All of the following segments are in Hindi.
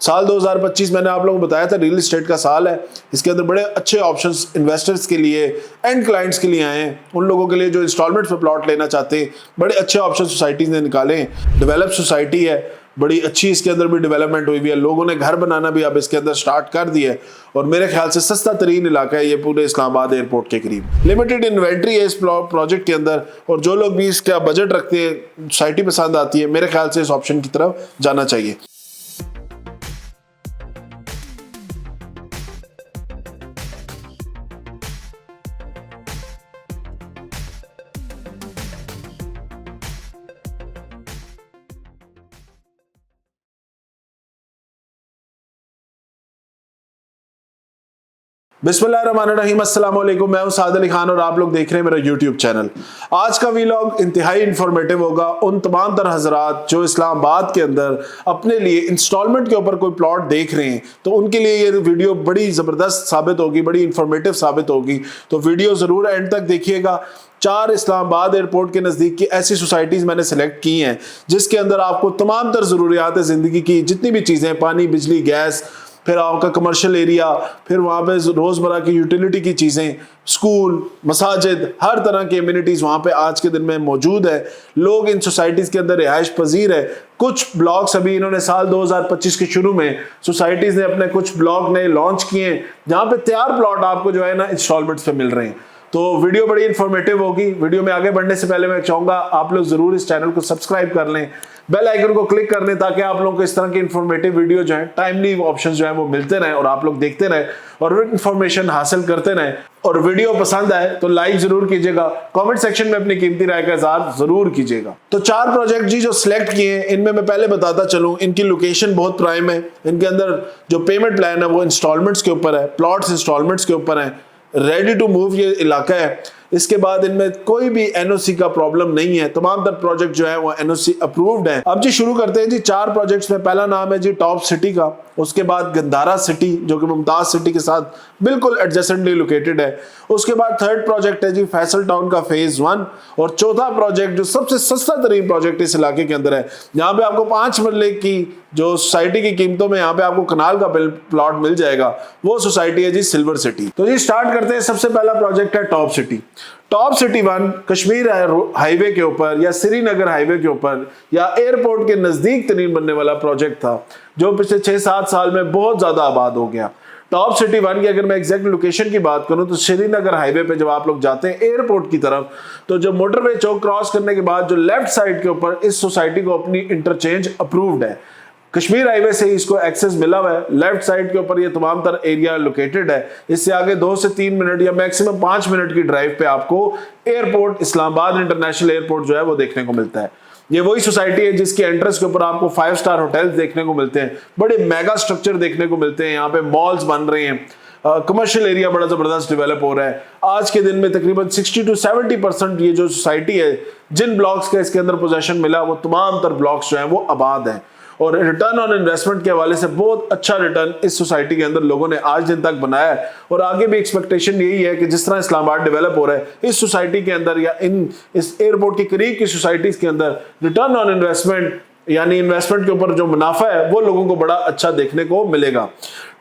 साल 2025 मैंने आप लोगों को बताया था रियल एस्टेट का साल है। इसके अंदर बड़े अच्छे ऑप्शंस इन्वेस्टर्स के लिए, एंड क्लाइंट्स के लिए आए हैं। उन लोगों के लिए जो इंस्टॉलमेंट पे प्लॉट लेना चाहते हैं, बड़े अच्छे ऑप्शन सोसाइटीज ने निकाले हैं। डेवलप सोसाइटी है, बड़ी अच्छी इसके अंदर भी डेवलपमेंट हुई हुई है। लोगों ने घर बनाना भी अब इसके अंदर स्टार्ट कर दिया है और मेरे ख्याल से सस्ता तरीन इलाका है ये पूरे इस्लामाबाद एयरपोर्ट के करीब। लिमिटेड इन्वेंट्री है इस प्रोजेक्ट के अंदर और जो लोग भी इसका बजट रखते हैं, सोसाइटी पसंद आती है, मेरे ख्याल से इस ऑप्शन की तरफ जाना चाहिए। बिस्मिल्लाहिर्रहमानिर्रहीम, अस्सलाम वालेकुम। मैं हूं साद अली खान और आप लोग देख रहे हैं मेरा यूट्यूब चैनल। आज का वीलॉग इंतहाई इंफॉर्मेटिव होगा उन तमाम तर हजरात जो इस्लामाबाद के अंदर अपने लिए इंस्टॉलमेंट के ऊपर कोई प्लॉट देख रहे हैं, तो उनके लिए ये वीडियो बड़ी ज़बरदस्त साबित होगी, बड़ी इंफॉर्मेटिव साबित होगी। तो वीडियो ज़रूर एंड तक देखिएगा। 4 इस्लामाबाद एयरपोर्ट के नज़दीक की ऐसी सोसाइटीज़ मैंने सेलेक्ट की हैं जिसके अंदर आपको तमाम तर ज़रूरियात ज़िंदगी की जितनी भी चीज़ें, पानी, बिजली, गैस, फिर आपका कमर्शियल एरिया, फिर वहाँ पे रोज़मर्रा की यूटिलिटी की चीज़ें, स्कूल, मसाजिद, हर तरह की एमिनिटीज़ वहाँ पे आज के दिन में मौजूद है। लोग इन सोसाइटीज़ के अंदर रिहाइश पजीर है। कुछ ब्लॉक्स अभी इन्होंने साल 2025 के शुरू में सोसाइटीज़ ने अपने कुछ ब्लॉक नए लॉन्च किए हैं जहाँ पे तैयार प्लॉट आपको जो है ना इंस्टॉलमेंट्स पे मिल रहे हैं। तो वीडियो बड़ी इन्फॉर्मेटिव होगी। वीडियो में आगे बढ़ने से पहले मैं चाहूँगा आप लोग ज़रूर इस चैनल को सब्सक्राइब कर लें, बेल आइकन को क्लिक कर लें ताकि आप लोगों को इस तरह की इन्फॉर्मेटिव वीडियो जो है, टाइमली ऑप्शंस जो है वो मिलते रहें और आप लोग देखते रहें और इन्फॉर्मेशन हासिल करते रहें। और वीडियो पसंद आए तो लाइक जरूर कीजिएगा, कमेंट सेक्शन में अपनी कीमती राय का इज़हार जरूर कीजिएगा। तो 4 प्रोजेक्ट जी जो सिलेक्ट किए हैं, इनमें मैं पहले बताता चलूँ, इनकी लोकेशन बहुत प्राइम है। इनके अंदर जो पेमेंट प्लान है वो इंस्टॉलमेंट्स के ऊपर है, प्लॉट्स इंस्टॉलमेंट्स के ऊपर है, रेडी टू मूव ये इलाका है। इसके बाद इनमें कोई भी एनओसी का प्रॉब्लम नहीं है। तमाम तर प्रोजेक्ट जो है वो एनओसी अप्रूव्ड है। अब जी शुरू करते हैं जी 4 प्रोजेक्ट्स में। पहला नाम है जी टॉप सिटी का, उसके बाद गंदारा सिटी जो कि मुमताज सिटी के साथ बिल्कुल एडजेसेंटली लोकेटेड है। उसके बाद थर्ड प्रोजेक्ट है जी फैसल टाउन का फेज 1 और चौथा प्रोजेक्ट जो सबसे सस्ता तरीन प्रोजेक्ट इस इलाके के अंदर है, जहाँ पे आपको 5 मरले की जो सोसाइटी की कीमतों में यहाँ पे आपको कनाल का प्लॉट मिल जाएगा, वो सोसाइटी है जी सिल्वर सिटी। तो जी स्टार्ट करते हैं। सबसे पहला प्रोजेक्ट है top city. Top city 1 Kashmir highway के ऊपर या श्रीनगर हाईवे के ऊपर या एयरपोर्ट के नजदीक तरीन बनने वाला प्रोजेक्ट था जो पिछले 6-7 साल में बहुत ज्यादा आबाद हो गया। टॉप सिटी 1 की अगर मैं एग्जैक्ट लोकेशन की बात करूं तो श्रीनगर हाईवे पे जब आप लोग जाते हैं एयरपोर्ट की तरफ, तो जब मोटरवे चौक क्रॉस करने के बाद जो लेफ्ट साइड के ऊपर इस सोसाइटी को अपनी इंटरचेंज अप्रूव्ड है। कश्मीर हाईवे से इसको एक्सेस मिला हुआ है। लेफ्ट साइड के ऊपर ये तमाम तर एरिया लोकेटेड है। इससे आगे 2 से 3 मिनट या मैक्सिमम 5 मिनट की ड्राइव पे आपको एयरपोर्ट, इस्लामाबाद इंटरनेशनल एयरपोर्ट जो है वो देखने को मिलता है। ये वही सोसाइटी है जिसकी एंट्रेंस के ऊपर आपको 5 स्टार होटल्स देखने को मिलते हैं, बड़े मेगा स्ट्रक्चर देखने को मिलते हैं। यहाँ पे मॉल्स बन रहे हैं, कमर्शियल एरिया बड़ा जबरदस्त डेवलप हो रहा है। आज के दिन में तकरीबन 60 to 70% ये जो सोसाइटी है, जिन ब्लॉक्स का इसके अंदर पोजेशन मिला, वो तमाम तर ब्लॉक्स जो है वो आबाद है और रिटर्न ऑन इन्वेस्टमेंट के हवाले से बहुत अच्छा रिटर्न इस सोसाइटी के अंदर लोगों ने आज दिन तक बनाया है। और आगे भी एक्सपेक्टेशन यही है कि जिस तरह इस्लामाबाद डेवलप हो रहा है, इस सोसाइटी के अंदर या इस एयरपोर्ट के करीब की सोसाइटीज के अंदर रिटर्न ऑन इन्वेस्टमेंट यानी इन्वेस्टमेंट के ऊपर जो मुनाफा है वो लोगों को बड़ा अच्छा देखने को मिलेगा।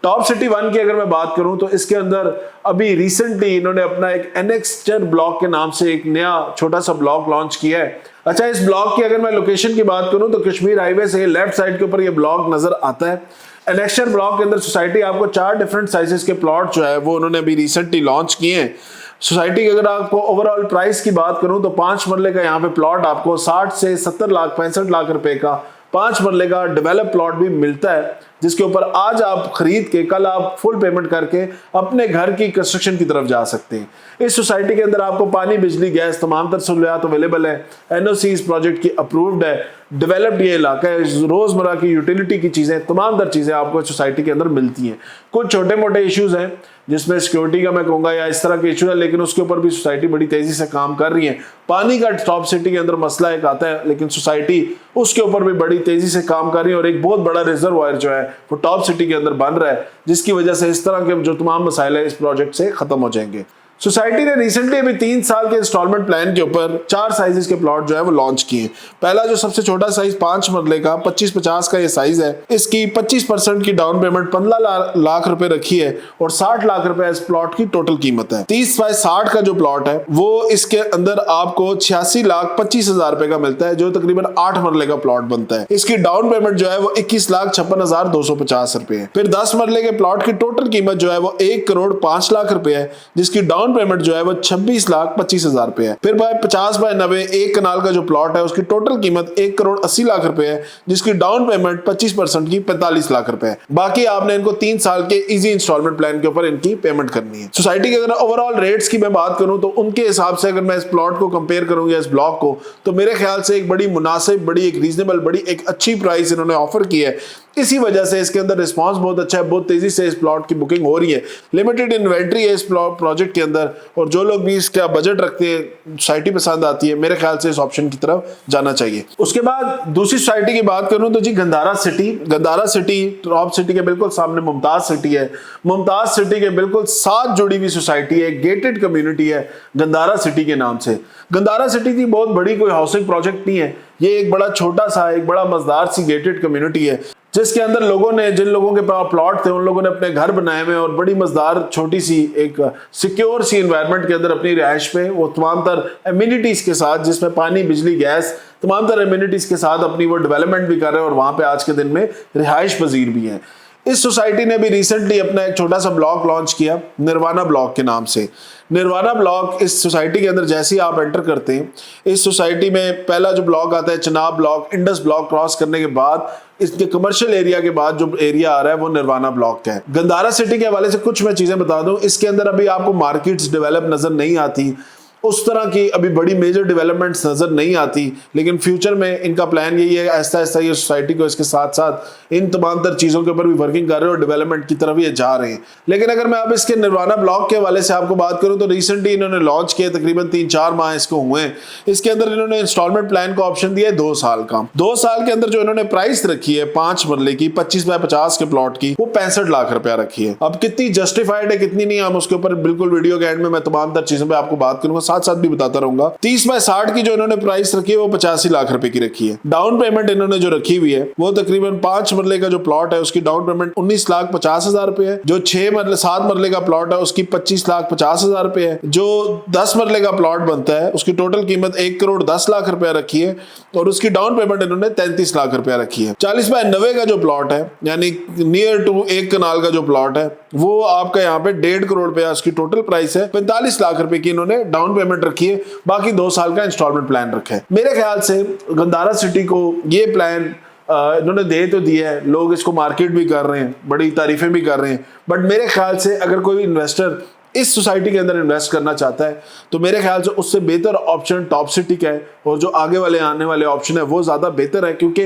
टॉप सिटी 1 की अगर मैं बात करूं तो इसके अंदर अभी रिसेंटली इन्होंने अपना एक एनेक्स्टर ब्लॉक के नाम से एक नया छोटा सा ब्लॉक लॉन्च किया है। अच्छा, इस ब्लॉक की अगर मैं लोकेशन की बात करूं तो कश्मीर हाईवे से लेफ्ट साइड के ऊपर ये ब्लॉक नजर आता है। एनेक्स्टर ब्लॉक के अंदर सोसाइटी आपको 4 डिफरेंट साइजेस के प्लॉट जो है वो उन्होंने अभी रिसेंटली लॉन्च किए हैं। सोसाइटी की अगर आपको ओवरऑल प्राइस की बात करूं तो 5 मरले का यहाँ पे प्लॉट आपको 60 से 70 लाख 65 लाख रुपए का 5 मरले का डेवलप प्लॉट भी मिलता है, जिसके ऊपर आज आप खरीद के कल आप फुल पेमेंट करके अपने घर की कंस्ट्रक्शन की तरफ जा सकते हैं। इस सोसाइटी के अंदर आपको पानी, बिजली, गैस तमाम तर सहूलियात अवेलेबल है। एनओसी इस प्रोजेक्ट की अप्रूव्ड है। डेवलप्ड ये इलाका है। रोजमर्रा की यूटिलिटी की चीजें, तमाम तर चीजें आपको सोसाइटी के अंदर मिलती हैं। कुछ छोटे मोटे इश्यूज हैं जिसमें सिक्योरिटी का मैं कहूँगा या इस तरह के इशू है, लेकिन उसके ऊपर भी सोसाइटी बड़ी तेजी से काम कर रही है। पानी का टॉप सिटी के अंदर मसला एक आता है, लेकिन सोसाइटी उसके ऊपर भी बड़ी तेजी से काम कर रही है और एक बहुत बड़ा रिजर्वायर जो है वो टॉप सिटी के अंदर बन रहा है, जिसकी वजह से इस तरह के जो तमाम मसाइल है इस प्रोजेक्ट से खत्म हो जाएंगे। सोसाइटी ने रिसेंटली अभी 3 साल के इंस्टॉलमेंट प्लान के ऊपर 4 साइजेस के प्लॉट जो है वो लॉन्च किए। पहला जो सबसे छोटा साइज 5 मरले का 2550 का ये साइज है, इसकी 25% की डाउन पेमेंट 15 लाख रुपए रखी है और 60 लाख रुपए इस प्लॉट की टोटल कीमत है। 30 बाय 60 का जो प्लॉट है वो इसके अंदर आपको 86,25,000 रुपए का मिलता है, जो तकरीबन 8 मरले का प्लॉट बनता है। इसकी डाउन पेमेंट जो है वो 21,56,250 रुपए है। फिर 10 मरले के प्लॉट की टोटल कीमत जो है वो 1,05,00,000 रुपए है, जिसकी डाउन पेमेंट जो है वो 26,25,000 रुपए है। फिर भाई 50 बाय 90 1 कनाल का जो प्लॉट है उसकी टोटल कीमत 1,80,00,000 रुपए है, जिसकी डाउन पेमेंट 25% की 45 लाख रुपए है। बाकी आपने इनको 3 साल के इजी इंस्टॉलमेंट प्लान के ऊपर इनकी पेमेंट करनी है। सोसाइटी के अगर ओवरऑल रेट्स की मैं बात करूं तो उनके हिसाब से अगर मैं इस प्लॉट को कंपेयर करूं या इस ब्लॉक को, तो मेरे ख्याल से एक बड़ी मुनासिब, बड़ी एक रीजनेबल, बड़ी एक अच्छी प्राइस इन्होंने ऑफर की है। इसी वजह से इसके अंदर रिस्पांस बहुत अच्छा है, बहुत तेजी से इस प्लॉट की बुकिंग हो रही है। लिमिटेड इन्वेंट्री है इस प्रोजेक्ट के अंदर, और जो लोग भी इसका बजट रखते हैं, सोसाइटी पसंद आती है, मेरे ख्याल से इस ऑप्शन की तरफ जाना चाहिए। उसके बाद दूसरी सोसाइटी की बात करूं तो जी गंदारा सिटी टॉप सिटी के बिल्कुल सामने मुमताज सिटी है। मुमताज सिटी के बिल्कुल साथ जुड़ी हुई सोसाइटी है, गेटेड कम्युनिटी है गंदारा सिटी के नाम से। गंदारा सिटी की बहुत बड़ी कोई हाउसिंग प्रोजेक्ट नहीं है, ये एक बड़ा छोटा सा, एक बड़ा मजेदार सी गेटेड कम्युनिटी है, जिसके अंदर लोगों ने, जिन लोगों के पास प्लॉट थे, उन लोगों ने अपने घर बनाए हुए और बड़ी मजेदार छोटी सी एक सिक्योर सी एनवायरनमेंट के अंदर अपनी रिहाइश पे वो तमाम तर एमिनिटीज के साथ, जिसमें पानी, बिजली, गैस, तमाम तर एमिनिटीज के साथ अपनी वो डेवलपमेंट भी कर रहे हैं और वहां पे आज के दिन में रिहाइश पजीर भी हैं। इस सोसाइटी ने भी रिसेंटली अपना एक छोटा सा ब्लॉक लॉन्च किया निर्वाणा ब्लॉक के नाम से। निर्वाणा ब्लॉक इस सोसाइटी के अंदर जैसे ही आप एंटर करते हैं, इस सोसाइटी में पहला जो ब्लॉक आता है Chenab block, Indus block cross करने के बाद इसके कमर्शियल एरिया के बाद जो एरिया आ रहा है वो निर्वाणा ब्लॉक का है। गंदारा सिटी के हवाले से कुछ मैं चीजें बता दूं, इसके अंदर अभी आपको मार्केट्स डेवलप नजर नहीं आती, उस तरह की अभी बड़ी मेजर डेवलपमेंट्स नजर नहीं आती, लेकिन फ्यूचर में इनका प्लान यही है, ऐसा ऐसा ये सोसाइटी को इसके साथ साथ इन तमाम तर चीज़ों के ऊपर भी वर्किंग कर रहे हैं और डेवलपमेंट की तरफ ये जा रहे हैं। लेकिन अगर मैं अब इसके निर्वाणा ब्लॉक के हवाले से आपको बात करूं तो रिसेंटली इन्होंने लॉन्च किया, तकरीबन 3-4 माह इसको हुए हैं। इसके अंदर इन्होंने इंस्टॉलमेंट प्लान का ऑप्शन दिया है 2 साल का। 2 साल के अंदर जो इन्होंने प्राइस रखी है 5 मरले की 25 बाय 50 के प्लॉट की, वो 65 लाख रुपया रखी है। अब कितनी जस्टिफाइड है कितनी नहीं, हम उसके ऊपर बिल्कुल वीडियो के एंड में मैं तमाम तर चीजों पर आपको बात करूंगा, साथ साथ भी बताता रहूंगा। 30 बाय 60 की जो इन्होंने प्राइस रखी है वो 85 लाख रुपए की रखी है। डाउन पेमेंट इन्होंने जो रखी हुई है वो तकरीबन 5 मरले का जो प्लॉट है उसकी डाउन पेमेंट 19,50,000 रुपए है। जो 7 मरले का प्लॉट है उसकी 25,50,000 रुपए है। जो 10 मरले का प्लॉट बनता है उसकी टोटल कीमत 1,10,00,000 रुपया रखी है और उसकी डाउन पेमेंट इन्होंने 33 लाख रुपया रखी है। 40 बाय 90 का जो प्लॉट है, यानी नियर टू 1 कनाल का जो प्लॉट है, वो आपका यहाँ पे 1.5 करोड़ रुपया उसकी टोटल प्राइस है। 45 लाख रुपए की इन्होंने डाउन पेमेंट रखी है, बाकी 2 साल का इंस्टॉलमेंट प्लान रखा है। मेरे ख्याल से गंदारा सिटी को ये प्लान इन्होंने दे तो दिया है, लोग इसको मार्केट भी कर रहे हैं, बड़ी तारीफें भी कर रहे हैं, बट मेरे ख्याल से अगर कोई इन्वेस्टर इस सोसाइटी के अंदर इन्वेस्ट करना चाहता है तो मेरे ख्याल से उससे बेहतर ऑप्शन टॉप सिटी का है, और जो आगे वाले आने वाले ऑप्शन है वो ज्यादा बेहतर है, क्योंकि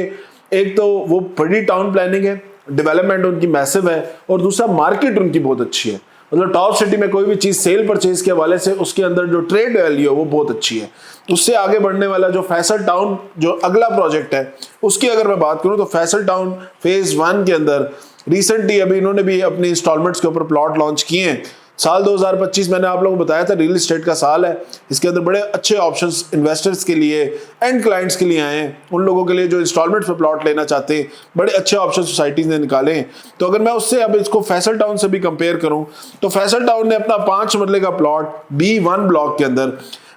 एक तो वो बड़ी टाउन प्लानिंग है, डेवलपमेंट उनकी मैसिव है, और दूसरा मार्केट उनकी बहुत अच्छी है। मतलब टॉप सिटी में कोई भी चीज सेल परचेज के हवाले से उसके अंदर जो ट्रेड वैल्यू है वो बहुत अच्छी है। उससे आगे बढ़ने वाला जो फैसल टाउन जो अगला प्रोजेक्ट है उसकी अगर मैं बात करूं तो फैसल टाउन फेज 1 के अंदर रिसेंटली अभी इन्होंने भी अपनी इंस्टॉलमेंट्स के ऊपर प्लॉट लॉन्च किए हैं। साल 2025 मैंने आप लोगों को बताया था रियल एस्टेट का साल है, इसके अंदर बड़े अच्छे ऑप्शंस इन्वेस्टर्स के लिए, एंड क्लाइंट्स के लिए आए हैं, उन लोगों के लिए जो इंस्टॉलमेंट्स पे प्लॉट लेना चाहते हैं, बड़े अच्छे ऑप्शन सोसाइटीज ने निकाले हैं। तो अगर मैं उससे अब इसको फैसल टाउन से भी कंपेयर करूं तो फैसल टाउन ने अपना 5 मरले का प्लॉट B1 ब्लॉक के अंदर,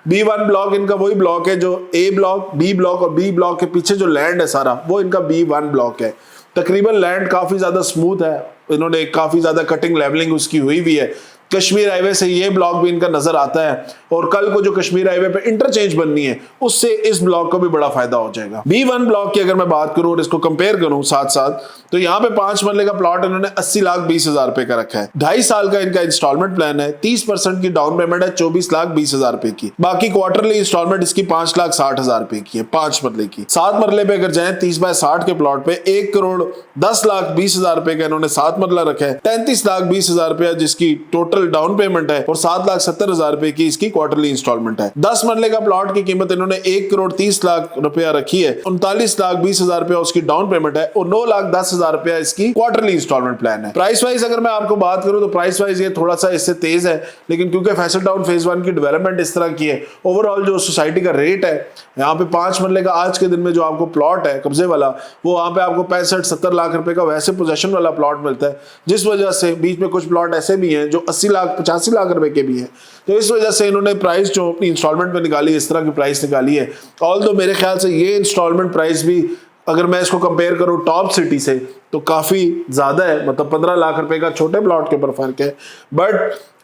B1 ब्लॉक इनका वही ब्लॉक है जो A ब्लॉक, B ब्लॉक और B ब्लॉक के पीछे जो लैंड है सारा वो इनका B1 ब्लॉक है। तकरीबन लैंड काफी ज्यादा स्मूथ है, इन्होंने काफी ज्यादा कटिंग लेवलिंग उसकी हुई भी है। कश्मीर हाईवे से ये ब्लॉक भी इनका नजर आता है, और कल को जो कश्मीर हाईवे पे इंटरचेंज बननी है उससे इस ब्लॉक को भी बड़ा फायदा हो जाएगा। B1 ब्लॉक की अगर मैं बात करूं और इसको कंपेयर करूं साथ साथ, तो यहाँ पे 5 मरले का प्लॉट इन्होंने 80,20,000 रुपए का रखा है। 2.5 साल का इनका इंस्टॉलमेंट प्लान है। 30% की डाउन पेमेंट है 24,20,000 रुपए की। बाकी क्वार्टरली इंस्टॉलमेंट इसकी 5,60,000 रुपए की है 5 मरले की। 7 मरले पे अगर जाए 30 बाय 60 के प्लॉट पे 1,10,20,000 रुपए का इन्होंने 7 मरला रखा है। 33,20,000 रुपया जिसकी टोटल टोटल डाउन पेमेंट है और 7,70,000 रुपए की इसकी क्वार्टरली इंस्टॉलमेंट है। 10 मरले का प्लॉट की कीमत इन्होंने 1,30,00,000 रुपया रखी है। 39,20,000 रुपया उसकी डाउन पेमेंट है और 9,10,000 रुपया इसकी क्वार्टरली इंस्टॉलमेंट प्लान है। प्राइस वाइज अगर मैं आपको बात करूं तो प्राइस वाइज ये थोड़ा सा इससे तेज है, लेकिन क्योंकि फैसल टाउन फेज 1 की डेवलपमेंट इस तरह की है, ओवरऑल जो सोसाइटी का रेट है यहाँ पे 5 मरले का आज के दिन में जो आपको प्लॉट है कब्जे वाला, वो वहां पे आपको 65-70 लाख रुपए का वैसे पोजेशन वाला प्लॉट मिलता है, जिस वजह से बीच में कुछ प्लॉट ऐसे भी हैं जो 80 लाख 85 लाख रुपए के भी हैं। तो इस वजह से इन्होंने प्राइस जो अपनी इंस्टॉलमेंट में निकाली, इस तरह की प्राइस निकाली है। ऑल्दो मेरे ख्याल से ये इंस्टॉलमेंट प्राइस भी अगर मैं इसको कंपेयर करूं टॉप सिटी से तो काफी ज्यादा है, मतलब 15 लाख रुपए का छोटे प्लॉट के ऊपर फर्क है। बट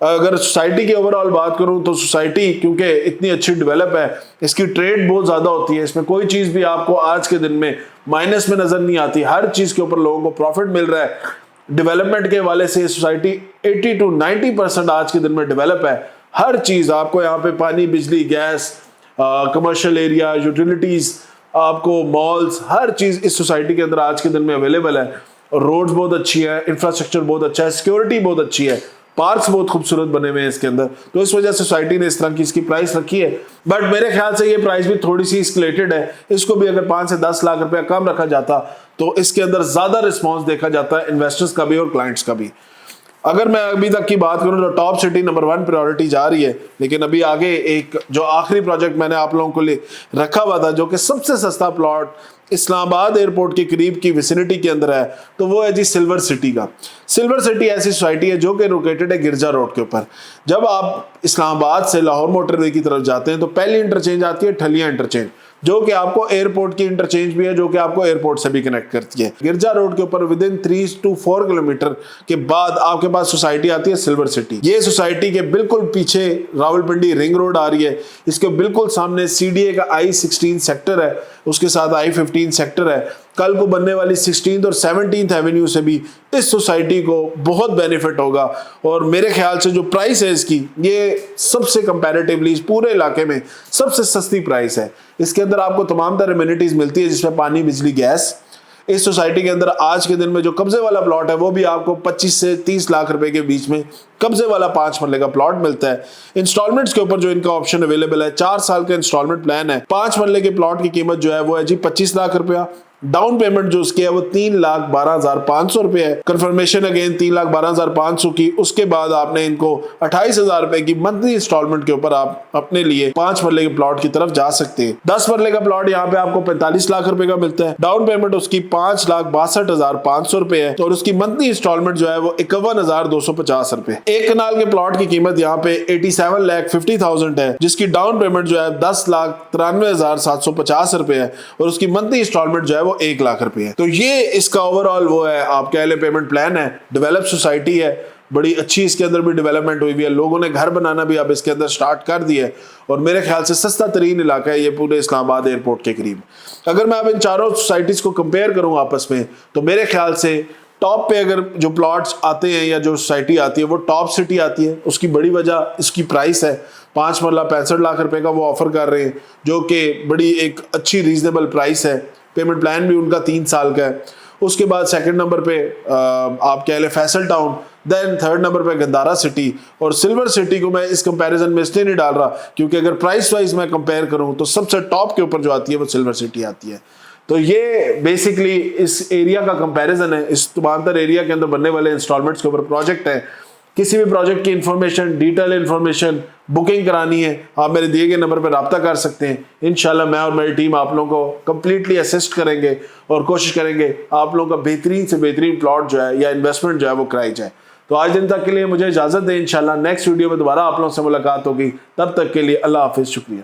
अगर सोसाइटी की ओवरऑल बात करूं तो सोसाइटी क्योंकि इतनी अच्छी डेवलप है, इसकी ट्रेड बहुत ज्यादा होती है, इसमें कोई चीज भी आपको आज के दिन में माइनस में नजर नहीं आती, हर चीज के ऊपर लोगों को प्रॉफिट मिल रहा है। डेवलपमेंट के हवाले से सोसाइटी 80 to 90% आज के दिन में डेवलप है। हर चीज आपको यहाँ पे पानी, बिजली, गैस, कमर्शियल एरिया, यूटिलिटीज, आपको मॉल्स, हर चीज इस सोसाइटी के अंदर आज के दिन में अवेलेबल है। और रोड्स बहुत अच्छी है, इंफ्रास्ट्रक्चर बहुत अच्छा है, सिक्योरिटी बहुत अच्छी है, पार्क्स बहुत खूबसूरत बने हुए हैं इसके अंदर। तो इस वजह से सोसाइटी ने इस तरह की इसकी प्राइस रखी है। बट मेरे ख्याल से ये प्राइस भी थोड़ी सी एस्केलेटेड है, इसको भी अगर 5 से 10 लाख रुपया कम रखा जाता तो इसके अंदर ज्यादा रिस्पॉन्स देखा जाता है इन्वेस्टर्स का भी और क्लाइंट्स का भी। अगर मैं अभी तक की बात करूं तो टॉप सिटी नंबर 1 प्रायोरिटी जा रही है, लेकिन अभी आगे एक जो आखिरी प्रोजेक्ट मैंने आप लोगों को लिए रखा हुआ था जो कि सबसे सस्ता प्लॉट इस्लामाबाद एयरपोर्ट के करीब की विसिनिटी के अंदर है, तो वो है जी सिल्वर सिटी का। सिल्वर सिटी ऐसी सोसाइटी है जो कि लोकेटेड है गिरजा रोड के ऊपर। जब आप इस्लामाबाद से लाहौर मोटरवे की तरफ जाते हैं तो पहली इंटरचेंज आती है ठलिया इंटरचेंज, जो कि आपको एयरपोर्ट की इंटरचेंज भी है, जो कि आपको एयरपोर्ट से भी कनेक्ट करती है। गिरजा रोड के ऊपर विदिन 3 to 4 किलोमीटर के बाद आपके पास सोसाइटी आती है सिल्वर सिटी। ये सोसाइटी के बिल्कुल पीछे रावलपिंडी रिंग रोड आ रही है, इसके बिल्कुल सामने सीडीए का I-16 सेक्टर है, उसके साथ I-15 सेक्टर है। कल को बनने वाली 16th और 17th एवेन्यू से भी इस सोसाइटी को बहुत बेनिफिट होगा। और मेरे ख्याल से जो प्राइस है इसकी, ये सबसे कंपैरेटिवली इस पूरे इलाके में सबसे सस्ती प्राइस है। इसके अंदर आपको तमाम तरह एमिनिटीज मिलती है, जिसमें पानी, बिजली, गैस। इस सोसाइटी के अंदर आज के दिन में जो कब्जे वाला प्लॉट है वो भी आपको 25 से 30 लाख रुपए के बीच में कब्जे वाला 5 मरले का प्लॉट मिलता है। इंस्टॉलमेंट्स के ऊपर जो इनका ऑप्शन अवेलेबल है, 4 साल का इंस्टॉलमेंट प्लान है। 5 मरले के प्लॉट की कीमत जो है वो है जी 25 लाख रुपया। डाउन पेमेंट जो उसकी है वो 3,12,500 रुपए है। कंफर्मेशन अगेन 3,12,500 की। उसके बाद आपने इनको 28,000 रुपए की मंथली इंस्टॉलमेंट के ऊपर आप अपने लिए 5 मरले के प्लॉट की तरफ जा सकते हैं। 10 मरले का प्लॉट यहाँ पे आपको 45 लाख रुपए का मिलता है। डाउन पेमेंट उसकी 5,62,500 रुपए है और उसकी मंथली इंस्टॉलमेंट जो है वो 51,250 रुपए। एक कनाल के प्लॉट की कीमत यहाँ पे 87,50,000 है, जिसकी डाउन पेमेंट जो है 10,93,750 रुपए है और उसकी मंथली इंस्टॉलमेंट जो है वो 1 लाख रुपए है। तो ये इसका ओवरऑल वो है, आप कह ले पेमेंट प्लान है। डेवलप सोसाइटी है, बड़ी अच्छी इसके अंदर भी डेवलपमेंट हुई है, लोगों ने घर बनाना भी अब इसके अंदर स्टार्ट कर दिया है और मेरे ख्याल से सस्ता तरीन इलाका है ये पूरे इस्लामाबाद एयरपोर्ट के करीब। अगर मैं अब इन चारों सोसाइटीज को कंपेयर करूं आपस में, तो मेरे ख्याल से टॉप पे अगर जो प्लॉट्स आते हैं या जो सोसाइटी आती है वो टॉप सिटी आती है। उसकी बड़ी वजह इसकी प्राइस है, 5 मरला 65 लाख रुपए का वो ऑफर कर रहे हैं, जो कि बड़ी एक अच्छी रीजनेबल प्राइस है। पेमेंट प्लान भी उनका 3 साल का है। उसके बाद सेकंड नंबर पे आप कह ले Faisal Town, then third number पे गंदारा सिटी और सिल्वर सिटी को मैं इस कंपैरिजन में इसलिए नहीं डाल रहा क्योंकि अगर प्राइस वाइज मैं कंपेयर करूं तो सबसे टॉप के ऊपर जो आती है वो सिल्वर सिटी आती है। तो ये बेसिकली इस एरिया का कंपैरिजन है, इस तमांतर एरिया के अंदर बनने वाले इंस्टॉलमेंट्स के ऊपर प्रोजेक्ट है। किसी भी प्रोजेक्ट की इंफॉर्मेशन, डिटेल इंफॉर्मेशन, बुकिंग करानी है, आप मेरे दिए गए नंबर पर रब्ता कर सकते हैं। इंशाल्लाह मैं और मेरी टीम आप लोगों को कंप्लीटली असिस्ट करेंगे और कोशिश करेंगे आप लोगों का बेहतरीन से बेहतरीन प्लॉट जो है या इन्वेस्टमेंट जो है वो कराई जाए। तो आज दिन तक के लिए मुझे इजाजत दें, इंशाल्लाह नेक्स्ट वीडियो में दोबारा आप लोगों से मुलाकात होगी। तब तक के लिए अल्लाह हाफिज, शुक्रिया।